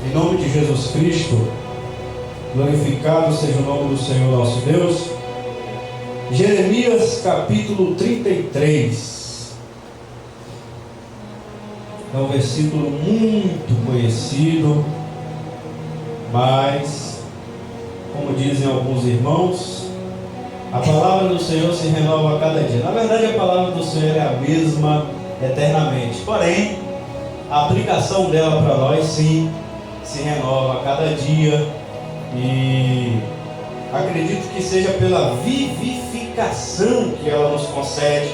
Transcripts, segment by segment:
Em nome de Jesus Cristo, glorificado seja o nome do Senhor nosso Deus. Jeremias capítulo 33. É um versículo muito conhecido, mas, como dizem alguns irmãos, a palavra do Senhor se renova a cada dia. Na verdade, a palavra do Senhor é a mesma eternamente. Porém, a aplicação dela para nós, sim, se renova a cada dia. E acredito que seja pela vivificação que ela nos concede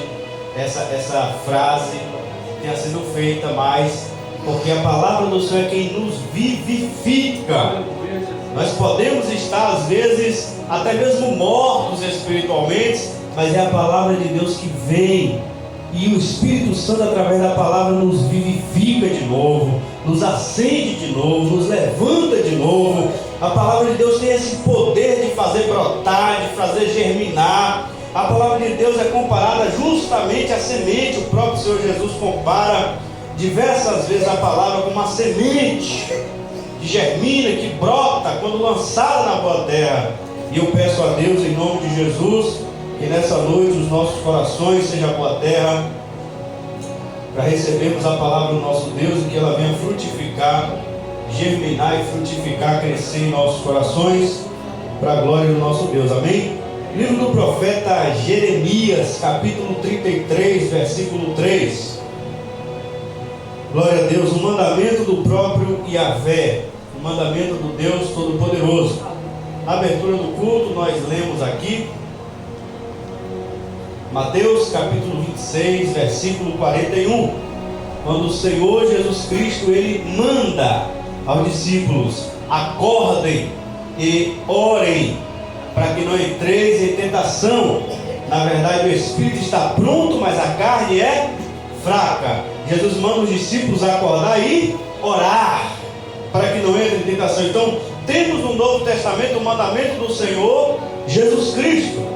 essa frase tenha sido feita, mas porque a palavra do Senhor é quem nos vivifica. Nós podemos estar às vezes até mesmo mortos espiritualmente, mas é a palavra de Deus que vem, e o Espírito Santo através da palavra nos vivifica de novo, nos acende de novo, nos levanta de novo. A palavra de Deus tem esse poder de fazer brotar, de fazer germinar. A palavra de Deus é comparada justamente à semente. O próprio Senhor Jesus compara diversas vezes a palavra com uma semente que germina, que brota quando lançada na boa terra. E eu peço a Deus, em nome de Jesus, que nessa noite os nossos corações sejam boa terra, para recebermos a palavra do nosso Deus e que ela venha frutificar, germinar e frutificar, crescer em nossos corações, para a glória do nosso Deus. Amém? Livro do profeta Jeremias, capítulo 33, versículo 3. Glória a Deus. O mandamento do próprio Yahvé, o mandamento do Deus Todo-Poderoso. Na abertura do culto nós lemos aqui Mateus capítulo 26, versículo 41, quando o Senhor Jesus Cristo ele manda aos discípulos: acordem e orem, para que não entreis em tentação. Na verdade, o espírito está pronto, mas a carne é fraca. Jesus manda os discípulos acordar e orar, para que não entre em tentação. Então, temos no Novo Testamento o mandamento do Senhor Jesus Cristo.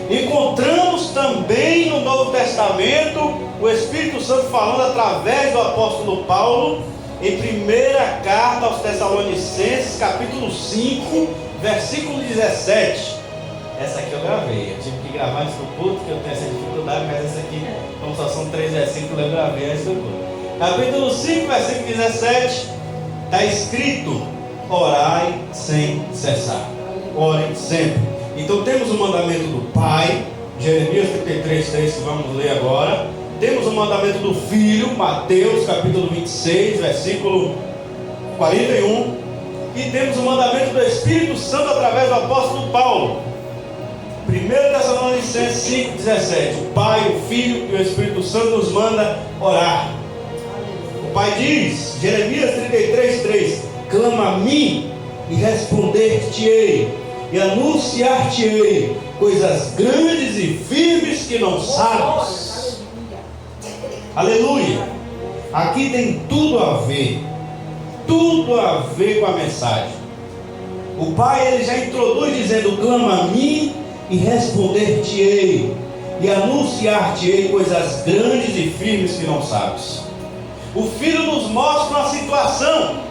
Encontramos também no Novo Testamento o Espírito Santo falando através do apóstolo Paulo, em primeira carta aos Tessalonicenses, capítulo 5, versículo 17. Essa aqui eu gravei, eu tive que gravar antes do culto, porque eu tenho essa dificuldade, mas essa aqui, como só são 3 versículos, eu gravei antes do culto. Capítulo 5, versículo 17, está escrito: orai sem cessar. Orem sempre. Então temos o mandamento do Pai, Jeremias 33, 3, que vamos ler agora. Temos o mandamento do Filho, Mateus capítulo 26, versículo 41. E temos o mandamento do Espírito Santo através do apóstolo Paulo, 1 Tessalonicenses 5, 17. O Pai, o Filho e o Espírito Santo nos manda orar. O Pai diz, Jeremias 33, 3: clama a mim e responder-te-ei, e anunciar-te-ei coisas grandes e firmes que não sabes. Aleluia. Aqui tem tudo a ver com a mensagem. O Pai ele já introduz dizendo: clama a mim e responder-te-ei, e anunciar-te-ei coisas grandes e firmes que não sabes. O Filho nos mostra uma situação.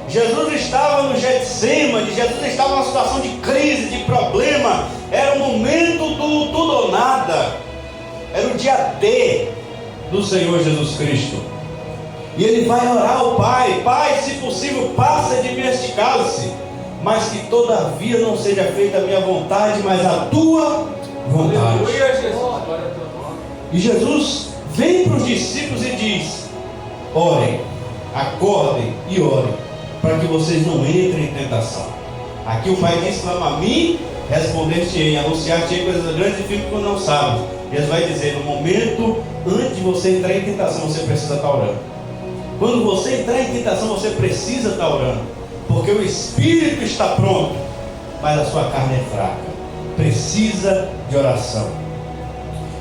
Jesus estava no Getsemane, Jesus estava numa situação de crise, de problema. Era o momento do tudo ou nada. Era o dia D do Senhor Jesus Cristo. E ele vai orar ao Pai: Pai, se possível, passa de mim este cálice, mas que todavia não seja feita a minha vontade, mas a tua vontade. E Jesus vem para os discípulos e diz: orem, acordem e orem, para que vocês não entrem em tentação. Aqui o Pai diz: clama a mim, responder-te-ei, anunciar-te-ei coisas grandes e firmes que não sabes. Jesus vai dizer: no momento antes de você entrar em tentação, você precisa estar orando. Quando você entrar em tentação, você precisa estar orando, porque o espírito está pronto, mas a sua carne é fraca, precisa de oração.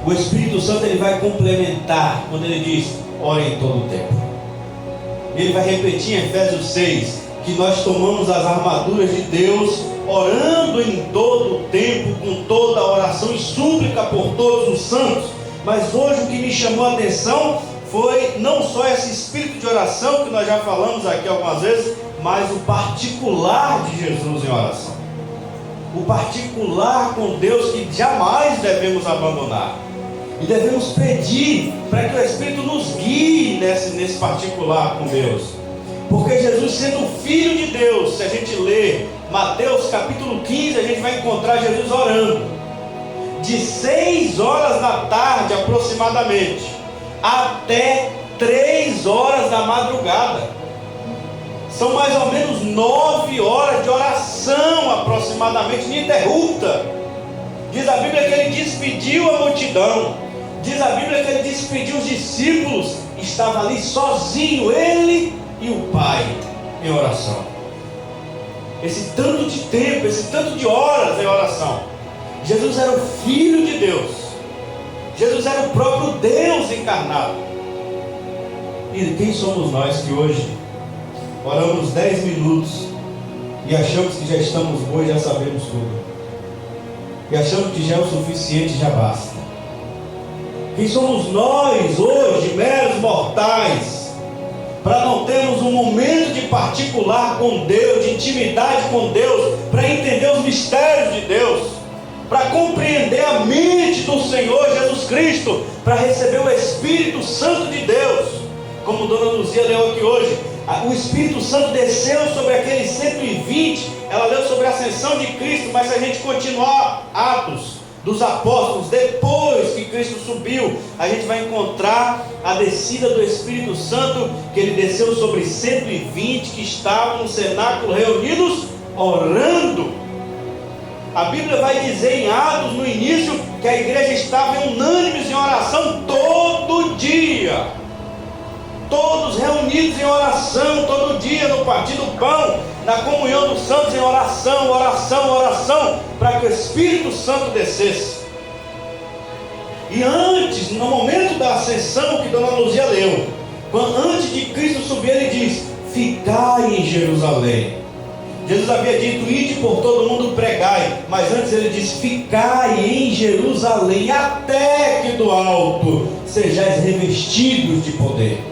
O Espírito Santo ele vai complementar quando ele diz: ore em todo o tempo. Ele vai repetir em Efésios 6 que nós tomamos as armaduras de Deus, orando em todo o tempo, com toda a oração e súplica por todos os santos. Mas hoje o que me chamou a atenção foi não só esse espírito de oração que nós já falamos aqui algumas vezes, mas o particular de Jesus em oração. O particular com Deus que jamais devemos abandonar. E devemos pedir para que o Espírito nos guie nesse particular com Deus. Porque Jesus, sendo Filho de Deus, se a gente ler Mateus capítulo 15, a gente vai encontrar Jesus orando de 6 horas da tarde aproximadamente até 3 horas da madrugada. São mais ou menos 9 horas de oração aproximadamente, ininterrupta. Diz a Bíblia que ele despediu a multidão. Diz a Bíblia que ele despediu os discípulos. Estava ali sozinho, ele e o Pai, em oração. Esse tanto de tempo, esse tanto de horas em oração. Jesus era o Filho de Deus. Jesus era o próprio Deus encarnado. E quem somos nós que hoje oramos 10 minutos e achamos que já estamos bons, já sabemos tudo, e achamos que já é o suficiente, já basta? Quem somos nós hoje, meros mortais, para não termos um momento de particular com Deus, de intimidade com Deus, para entender os mistérios de Deus, para compreender a mente do Senhor Jesus Cristo, para receber o Espírito Santo de Deus? Como Dona Luzia leu aqui hoje, o Espírito Santo desceu sobre aqueles 120, ela leu sobre a ascensão de Cristo, mas se a gente continuar Atos dos Apóstolos, depois que Cristo subiu, a gente vai encontrar a descida do Espírito Santo, que ele desceu sobre 120 que estavam no cenáculo reunidos, orando. A Bíblia vai dizer em Atos, no início, que a igreja estava unânimes em oração todo dia. Todos reunidos em oração, todo dia, no partir do pão, na comunhão dos santos, em oração, oração, oração, para que o Espírito Santo descesse. E antes, no momento da ascensão que Dona Luzia leu, antes de Cristo subir, ele diz: ficai em Jerusalém. Jesus havia dito: ide por todo mundo pregai, mas antes ele diz: ficai em Jerusalém, até que do alto sejais revestidos de poder.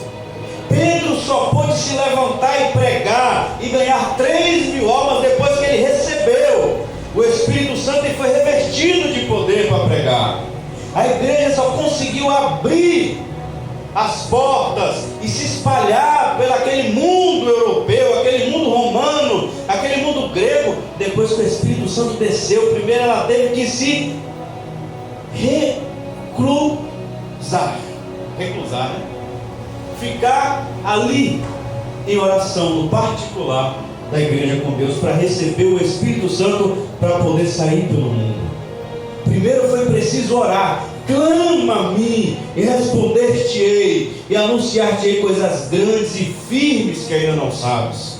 Pedro só pôde se levantar e pregar e ganhar 3.000 almas depois que ele recebeu o Espírito Santo e foi revestido de poder para pregar. A igreja só conseguiu abrir as portas e se espalhar pelo aquele mundo europeu, aquele mundo romano, aquele mundo grego, depois que o Espírito Santo desceu. Primeiro ela teve que se reclusar, né? Ficar ali em oração, no particular da igreja com Deus, para receber o Espírito Santo, para poder sair pelo mundo. Primeiro foi preciso orar: clama a mim e responder-te-ei, e anunciar-te-ei coisas grandes e firmes que ainda não sabes.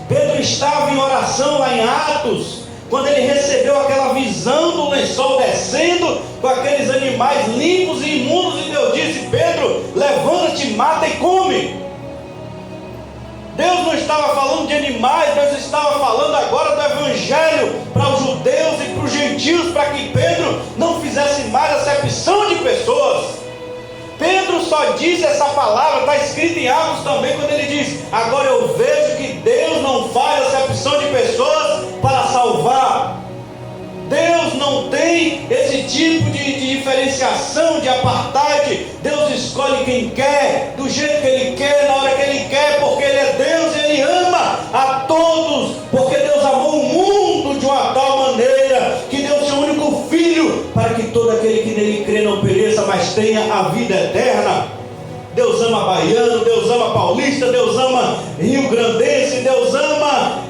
Pedro estava em oração lá em Atos, quando ele recebeu aquela visão do lençol descendo com aqueles animais limpos e imundos, e Deus disse: Pedro, levanta-te, mata e come. Deus não estava falando de animais, Deus estava falando agora do Evangelho para os judeus e para os gentios, para que Pedro não fizesse mais acepção de pessoas. Pedro só disse essa palavra, está escrito em Atos também, quando ele diz: agora eu vejo que Deus não faz acepção de pessoas para salvar. Deus não tem esse tipo de diferenciação, de apartheid. Deus escolhe quem quer, do jeito que Ele quer, na hora que Ele quer, porque Ele é Deus e Ele ama a todos, porque Deus amou o mundo de uma tal maneira que deu seu único Filho, para que todo aquele que nele crê não pereça, mas tenha a vida eterna. Deus ama baiano, Deus ama paulista, Deus ama rio-grandense, Deus ama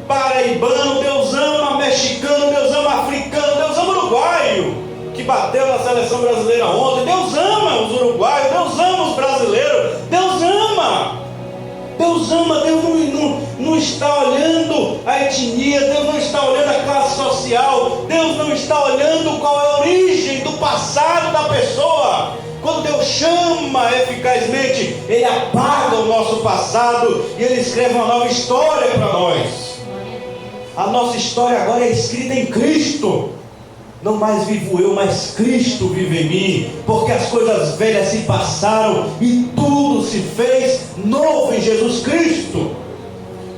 paraibano, Deus ama mexicano, Deus ama africano, Deus ama uruguaio, que bateu na seleção brasileira ontem. Deus ama os uruguaios, Deus ama os brasileiros, Deus ama. Deus ama, Deus não está olhando a etnia, Deus não está olhando a classe social, Deus não está olhando qual é a origem do passado da pessoa. Quando Deus chama eficazmente, Ele apaga o nosso passado e Ele escreve uma nova história para nós. A nossa história agora é escrita em Cristo. Não mais vivo eu, mas Cristo vive em mim, porque as coisas velhas se passaram e tudo se fez novo em Jesus Cristo.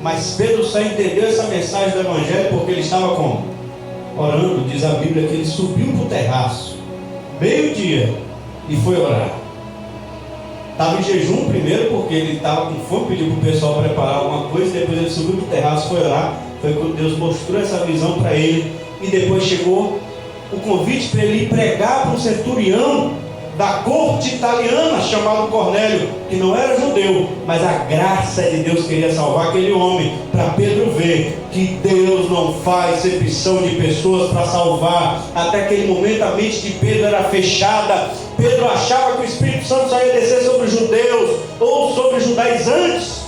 Mas Pedro só entendeu essa mensagem do Evangelho porque ele estava como? Orando. Diz a Bíblia que ele subiu para o terraço, meio-dia, e foi orar. Estava em jejum primeiro porque ele estava com fome, pediu para o pessoal preparar alguma coisa, depois ele subiu para o terraço, foi orar. Foi quando Deus mostrou essa visão para ele, e depois chegou o convite para ele ir pregar para um centurião da corte italiana chamado Cornélio, que não era judeu, mas a graça de Deus queria salvar aquele homem, para Pedro ver que Deus não faz acepção de pessoas para salvar. Até aquele momento a mente de Pedro era fechada. Pedro achava que o Espírito Santo só ia descer sobre os judeus ou sobre os judaizantes.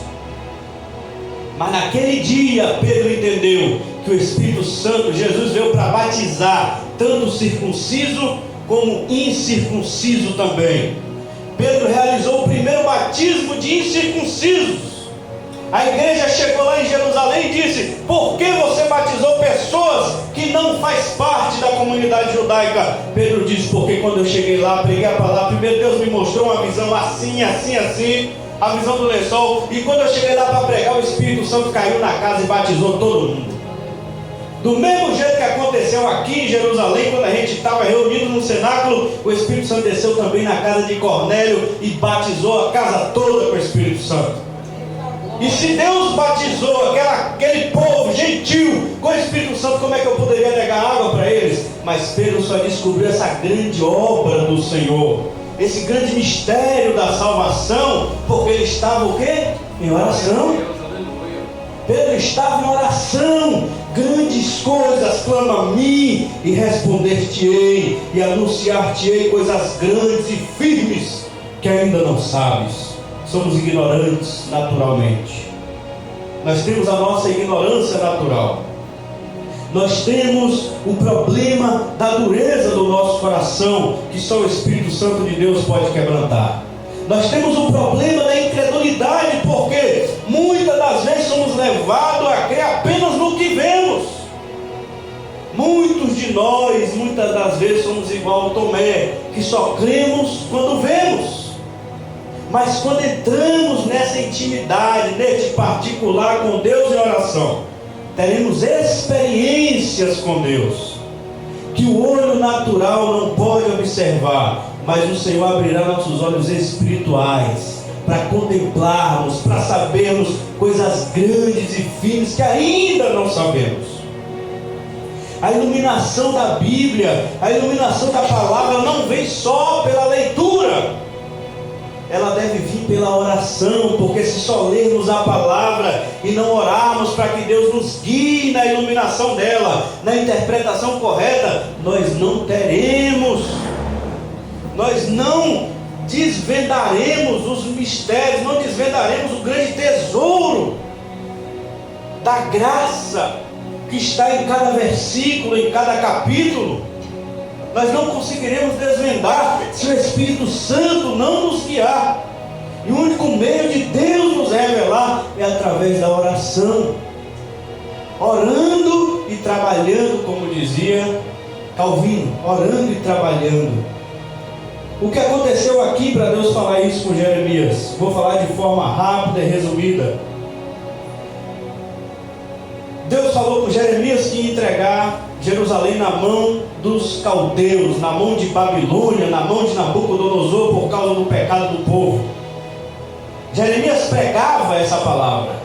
Mas naquele dia Pedro entendeu que o Espírito Santo, Jesus veio para batizar tanto circunciso como incircunciso também. Pedro realizou o primeiro batismo de incircuncisos. A igreja chegou lá em Jerusalém e disse: por que você batizou pessoas que não faz parte da comunidade judaica? Pedro disse: porque quando eu cheguei lá, preguei a palavra, primeiro Deus me mostrou uma visão assim, assim, assim, a visão do lençol, e quando eu cheguei lá para pregar, o Espírito Santo caiu na casa e batizou todo mundo. Do mesmo jeito que aconteceu aqui em Jerusalém, quando a gente estava reunido no cenáculo, o Espírito Santo desceu também na casa de Cornélio e batizou a casa toda com o Espírito Santo. E se Deus batizou aquele povo gentil com o Espírito Santo, como é que eu poderia negar água para eles? Mas Pedro só descobriu essa grande obra do Senhor, esse grande mistério da salvação, porque ele estava o quê? Em oração. Pedro estava em oração. Grandes coisas clama a mim, e responder-te-ei, e anunciar-te-ei coisas grandes e firmes, que ainda não sabes. Somos ignorantes naturalmente. Nós temos a nossa ignorância natural. Nós temos o problema da dureza do nosso coração, que só o Espírito Santo de Deus pode quebrantar. Nós temos o problema da incredulidade, porque muitas das vezes somos levados a crer apenas no que vemos. Muitos de nós, muitas das vezes, somos igual ao Tomé, que só cremos quando vemos. Mas quando entramos nessa intimidade, nesse particular com Deus em oração, teremos experiências com Deus, que o olho natural não pode observar, mas o Senhor abrirá nossos olhos espirituais, para contemplarmos, para sabermos coisas grandes e finas que ainda não sabemos. A iluminação da Bíblia, a iluminação da palavra não vem só pela leitura, ela deve vir pela oração, porque se só lermos a palavra e não orarmos para que Deus nos guie na iluminação dela, na interpretação correta, nós não teremos, nós não desvendaremos os mistérios, não desvendaremos o grande tesouro da graça que está em cada versículo, em cada capítulo. Nós não conseguiremos desvendar se o Espírito Santo não nos guiar. E o único meio de Deus nos revelar é através da oração, orando e trabalhando, como dizia Calvino, orando e trabalhando. O que aconteceu aqui para Deus falar isso com Jeremias? Vou falar de forma rápida e resumida. Deus falou com Jeremias que ia entregar Jerusalém na mão dos caldeus, na mão de Babilônia, na mão de Nabucodonosor, por causa do pecado do povo. Jeremias pregava essa palavra.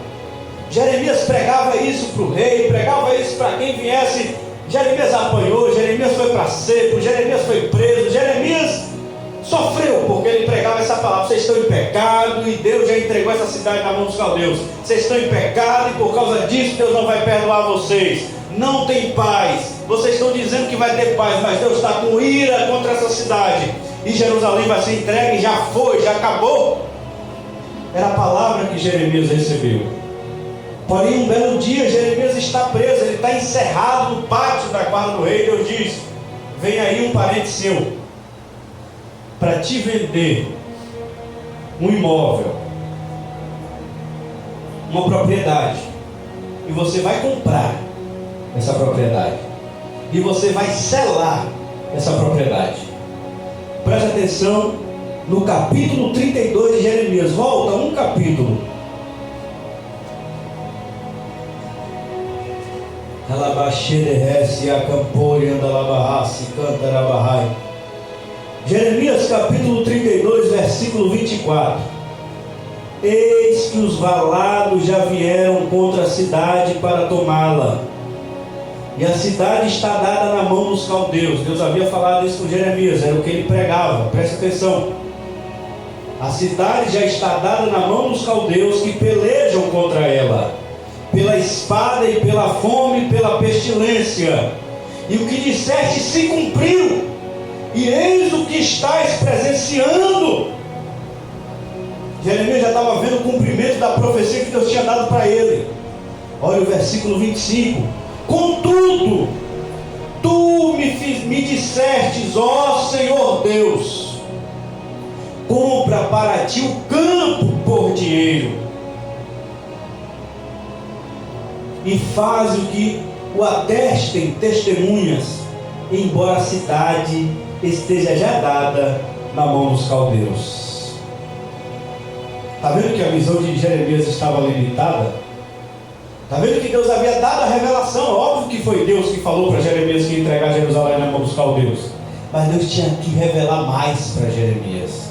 Jeremias pregava isso para o rei, pregava isso para quem viesse. Jeremias apanhou, Jeremias foi para seco, Jeremias foi preso, Jeremias sofreu, porque ele pregava essa palavra: vocês estão em pecado e Deus já entregou essa cidade na mão dos caldeus. Vocês estão em pecado e por causa disso Deus não vai perdoar vocês. Não tem paz. Vocês estão dizendo que vai ter paz, mas Deus está com ira contra essa cidade, e Jerusalém vai ser entregue. Já foi, já acabou. Era a palavra que Jeremias recebeu. Porém, um belo dia, Jeremias está preso, ele está encerrado no pátio da guarda do rei. Deus diz: vem aí um parente seu para te vender um imóvel, uma propriedade, e você vai comprar essa propriedade. e você vai selar essa propriedade. Preste atenção no capítulo 32 de Jeremias. Volta um capítulo. Jeremias capítulo 32, versículo 24. Eis que os valados já vieram contra a cidade para tomá-la, e a cidade está dada na mão dos caldeus. Deus havia falado isso com Jeremias, era o que ele pregava. Presta atenção. A cidade já está dada na mão dos caldeus, que pelejam contra ela, pela espada e pela fome e pela pestilência. E o que disseste se cumpriu, e eis o que estás presenciando. Jeremias já estava vendo o cumprimento da profecia que Deus tinha dado para ele. Olha o versículo 25. Contudo, tu me dissestes, ó Senhor Deus, compra para ti o campo por dinheiro, e faz o que o atestem testemunhas, embora a cidade esteja já dada na mão dos caldeus. Está vendo que a visão de Jeremias estava limitada? Está vendo que Deus havia dado a revelação? Óbvio que foi Deus que falou para Jeremias que ia entregar Jerusalém na mão dos caldeus, mas Deus tinha que revelar mais para Jeremias.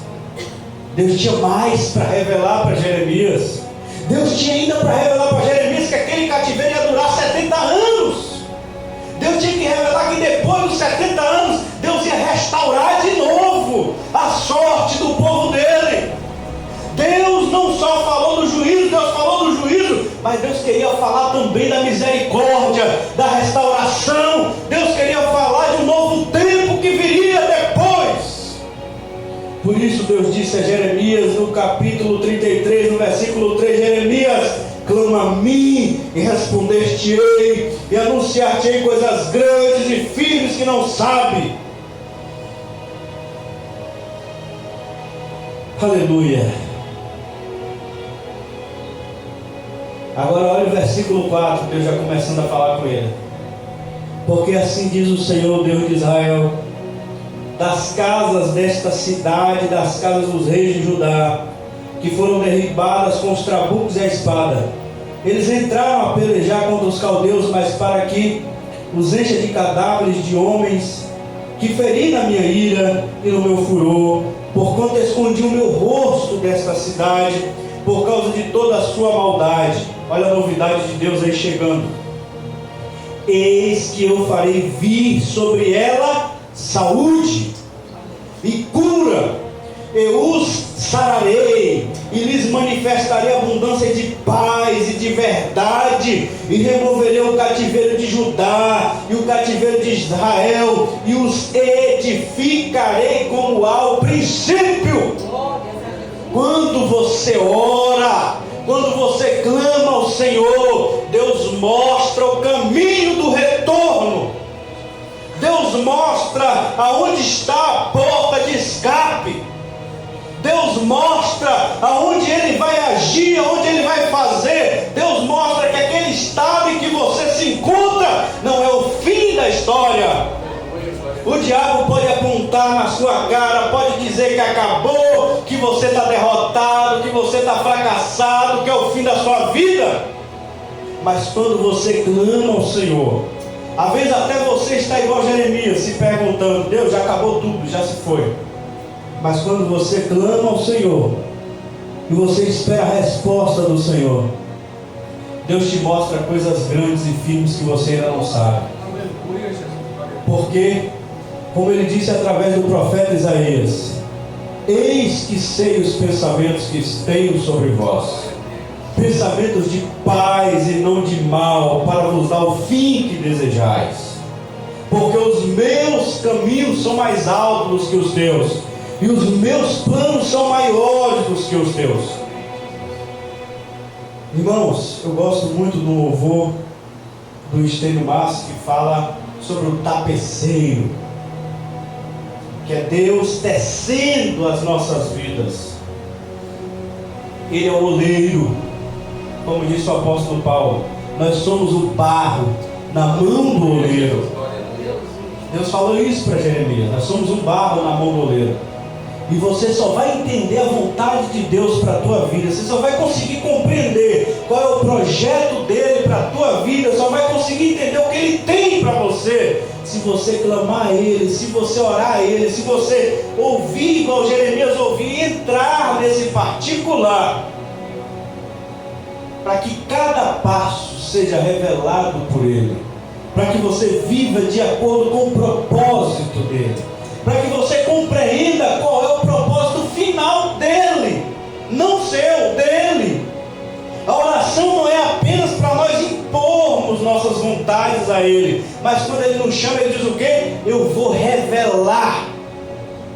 Deus tinha mais para revelar para Jeremias. Deus tinha ainda para revelar para Jeremias que aquele cativeiro ia durar 70 anos. Deus tinha que revelar que depois dos 70 anos Deus ia restaurar de novo a sorte do povo dele. Deus não só falou do juízo, Deus falou do juízo, mas Deus queria falar também da misericórdia, da restauração. Deus queria falar de um novo tempo que viria depois. Por isso Deus disse a Jeremias no capítulo 33, no versículo 3, Jeremias, clama a mim e responder-te-ei, e anunciar-te-ei coisas grandes e firmes que não sabe. Aleluia. Agora olha o versículo 4, Deus já começando a falar com ele. Porque assim diz o Senhor, Deus de Israel: das casas desta cidade, das casas dos reis de Judá, que foram derribadas com os trabucos e a espada, eles entraram a pelejar contra os caldeus, mas para que os encha de cadáveres de homens que feri na minha ira e no meu furor, porquanto escondi o meu rosto desta cidade, por causa de toda a sua maldade. Olha a novidade de Deus aí chegando. Eis que eu farei vir sobre ela saúde e cura, eu os sararei e lhes manifestarei abundância de paz e de verdade, e removerei o cativeiro de Judá e o cativeiro de Israel, e os edificarei como ao princípio. Quando você ora, quando você clama ao Senhor, Deus mostra o caminho do retorno. Deus mostra aonde está a porta de escape. Deus mostra aonde Ele vai agir, aonde Ele vai fazer. Deus mostra que aquele estado em que você se encontra não é o fim da história. O diabo pode apontar na sua cara, pode dizer que acabou, que você está derrotado, que você está fracassado, que é o fim da sua vida. Mas quando você clama ao Senhor, às vezes até você está igual Jeremias, se perguntando: Deus, já acabou tudo, já se foi. Mas quando você clama ao Senhor e você espera a resposta do Senhor, Deus te mostra coisas grandes e firmes que você ainda não sabe. Porque, como Ele disse através do profeta Isaías: eis que sei os pensamentos que tenho sobre vós, pensamentos de paz e não de mal, para vos dar o fim que desejais. Porque os meus caminhos são mais altos que os teus, e os meus planos são maiores do que os teus. Irmãos, eu gosto muito do louvor do Estênio Márcio, que fala sobre o tapeceiro, que é Deus tecendo as nossas vidas. Ele é o oleiro, como disse o apóstolo Paulo. Nós somos o barro na mão do oleiro. Deus falou isso para Jeremias: nós somos um barro na mão do oleiro. E você só vai entender a vontade de Deus para a tua vida, você só vai conseguir compreender qual é o projeto dele para a tua vida, só vai conseguir entender o que ele tem para você, se você clamar a ele, se você orar a ele, se você ouvir igual Jeremias ouviu, e entrar nesse particular, para que cada passo seja revelado por ele, para que você viva de acordo com o propósito dele, para que você compreenda qual é o propósito final dele, não seu, dele. A oração não é apenas para nós impormos nossas vontades a ele, mas quando ele nos chama, ele diz o quê? Eu vou revelar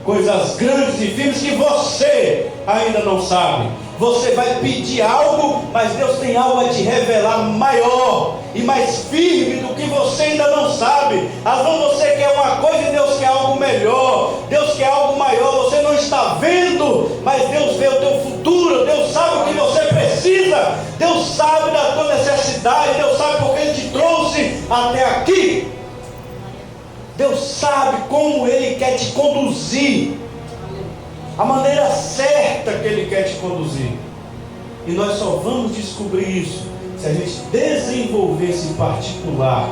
coisas grandes e firmes que você ainda não sabe. Você vai pedir algo, mas Deus tem algo a te revelar maior e mais firme do que você ainda não sabe. Às vezes você quer uma coisa e Deus quer algo melhor, Deus quer algo maior, você não está vendo, mas Deus vê o teu futuro, Deus sabe o que você precisa, Deus sabe da tua necessidade, Deus sabe porque Ele te trouxe até aqui. Deus sabe como Ele quer te conduzir, a maneira certa que Ele quer te conduzir. E nós só vamos descobrir isso se a gente desenvolver esse particular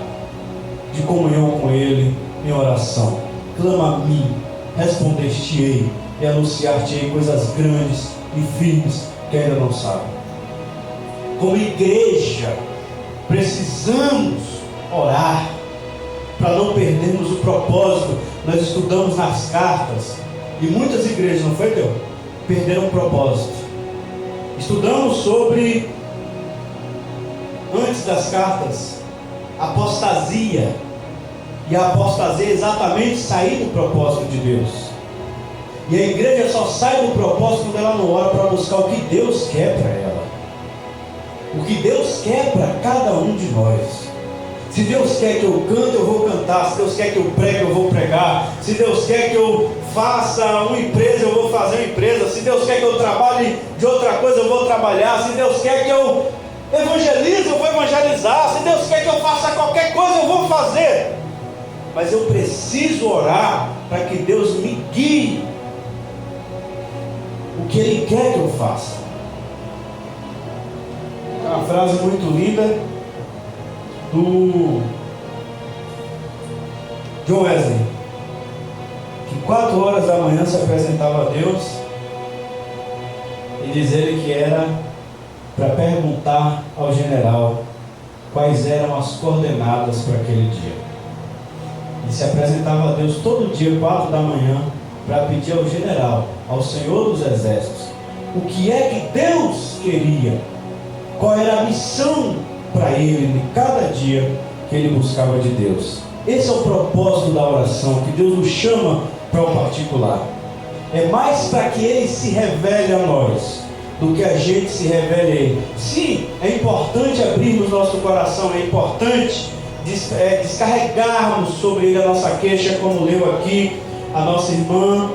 de comunhão com Ele em oração. Clama a mim, responder-te-ei e anunciar-te-ei coisas grandes e firmes que ainda não sabe. Como igreja, precisamos orar para não perdermos o propósito. Nós estudamos nas cartas, e muitas igrejas, não foi, Deus? Perderam o propósito. Estudamos sobre, antes das cartas, apostasia. E a apostasia é exatamente sair do propósito de Deus. E a igreja só sai do propósito quando ela não ora para buscar o que Deus quer para ela. O que Deus quer para cada um de nós. Se Deus quer que eu cante, eu vou cantar. Se Deus quer que eu pregue, eu vou pregar. Se Deus quer que eu faça uma empresa, eu vou fazer uma empresa. Se Deus quer que eu trabalhe de outra coisa, eu vou trabalhar. Se Deus quer que eu evangelize, eu vou evangelizar. Se Deus quer que eu faça qualquer coisa, eu vou fazer. Mas eu preciso orar para que Deus me guie o que Ele quer que eu faça. É uma frase muito linda do John Wesley, que 4 horas da manhã se apresentava a Deus, e diz ele que era para perguntar ao general quais eram as coordenadas para aquele dia. E se apresentava a Deus todo dia, 4 da manhã, para pedir ao general, ao Senhor dos Exércitos, o que é que Deus queria, qual era a missão para ele, de cada dia que ele buscava de Deus. Esse é o propósito da oração, que Deus nos chama para o particular. É mais para que Ele se revele a nós, do que a gente se revele a Ele. Sim, é importante abrirmos nosso coração, é importante descarregarmos sobre Ele a nossa queixa, como leu aqui a nossa irmã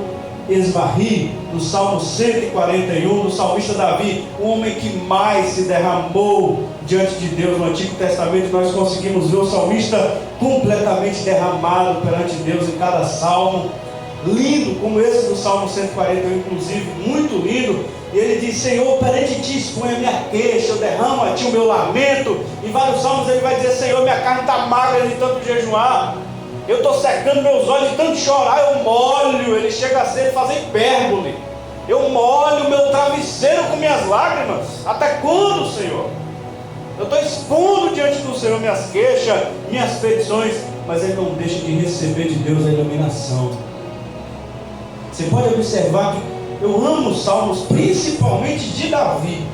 Esbarri, no Salmo 141, do salmista Davi, o homem que mais se derramou diante de Deus no Antigo Testamento. Nós conseguimos ver o salmista completamente derramado perante Deus em cada salmo, lindo, como esse do Salmo 141, inclusive, muito lindo. E ele diz: Senhor, perante ti exponho a minha queixa, eu derramo a ti o meu lamento. Em vários salmos ele vai dizer: Senhor, minha carne está magra de tanto jejuar, eu estou secando meus olhos de tanto chorar, eu molho. Ele chega a ser, fazer hipérbole, eu molho o meu travesseiro com minhas lágrimas. Até quando, Senhor? Eu estou expondo diante do Senhor minhas queixas, minhas petições, mas ele não deixa de receber de Deus a iluminação. Você pode observar que eu amo os salmos, principalmente de Davi.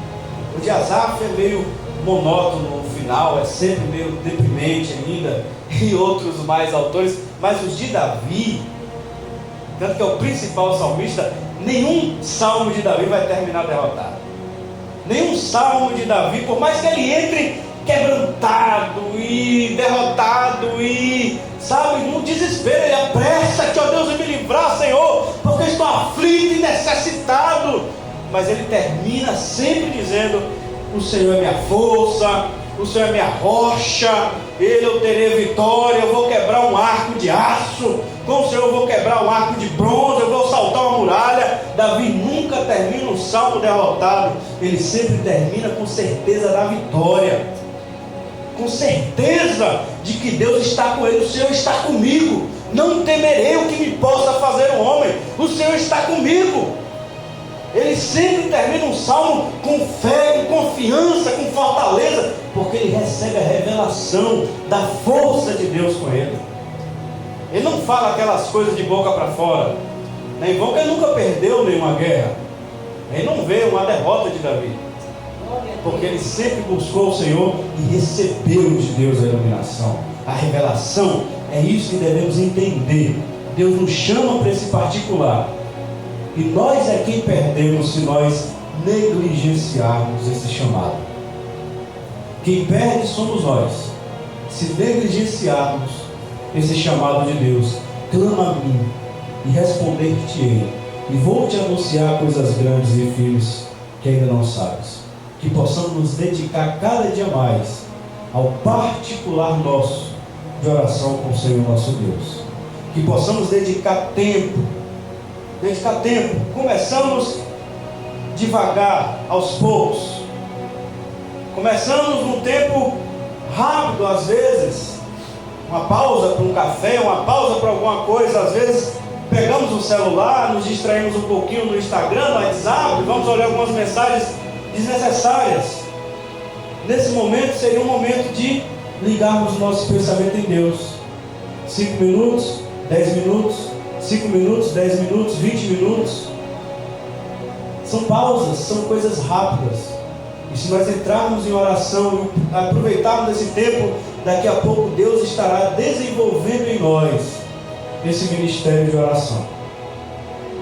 O de Asaf é meio monótono no final, é sempre meio deprimente ainda, e outros mais autores, mas os de Davi, tanto que é o principal salmista, nenhum salmo de Davi vai terminar derrotado. Nenhum salmo de Davi, por mais que ele entre quebrantado e derrotado e, sabe, no desespero, ele apressa-te, ó Deus, e me livrar, Senhor, porque estou aflito e necessitado. Mas ele termina sempre dizendo: o Senhor é minha força, o Senhor é minha rocha, Ele eu terei vitória, eu vou quebrar um arco de aço, com o Senhor eu vou quebrar um arco de bronze, eu vou saltar uma muralha. Davi nunca termina um salmo derrotado, ele sempre termina com certeza da vitória, com certeza de que Deus está com ele. O Senhor está comigo, não temerei o que me possa fazer o homem, o Senhor está comigo. Ele sempre termina um salmo com fé, com confiança, com fortaleza, porque ele recebe a revelação da força de Deus com ele. Ele não fala aquelas coisas de boca para fora, nem bom que ele nunca perdeu nenhuma guerra, ele não vê uma derrota de Davi, porque ele sempre buscou o Senhor e recebeu de Deus a iluminação, a revelação. É isso que devemos entender. Deus nos chama para esse particular, e nós é quem perdemos se nós negligenciarmos esse chamado. Quem perde somos nós, se negligenciarmos esse chamado de Deus. Clama a mim e responder-te-ei, e vou te anunciar coisas grandes e firmes que ainda não sabes. Que possamos nos dedicar cada dia mais ao particular nosso de oração com o Senhor nosso Deus. Que possamos dedicar tempo. Começamos devagar, aos poucos. Começamos num tempo rápido, às vezes, uma pausa para um café, uma pausa para alguma coisa. Às vezes pegamos o celular, nos distraímos um pouquinho no Instagram, no WhatsApp, vamos olhar algumas mensagens desnecessárias. Nesse momento seria um momento de ligarmos o nosso pensamento em Deus. 5 minutos, 10 minutos, 5 minutos, 10 minutos, 20 minutos. São pausas, são coisas rápidas. E se nós entrarmos em oração e aproveitarmos esse tempo, daqui a pouco Deus estará desenvolvendo em nós esse ministério de oração,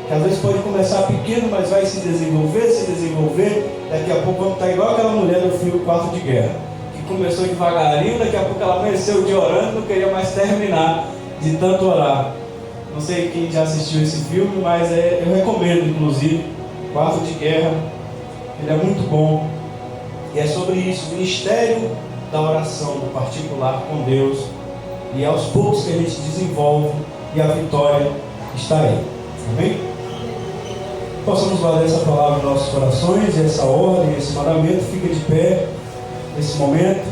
que às vezes pode começar pequeno, mas vai se desenvolver. Daqui a pouco vamos estar igual aquela mulher do filme Quarto de Guerra, que começou devagarinho, daqui a pouco ela amanheceu o dia orando, não queria mais terminar de tanto orar. Não sei quem já assistiu esse filme, mas eu recomendo, inclusive, Quarto de Guerra. Ele é muito bom. E é sobre isso, o ministério da oração, do particular com Deus. E é aos poucos que a gente desenvolve, e a vitória está aí. Amém? Possamos guardar essa palavra em nossos corações, essa ordem, esse mandamento. Fica de pé nesse momento.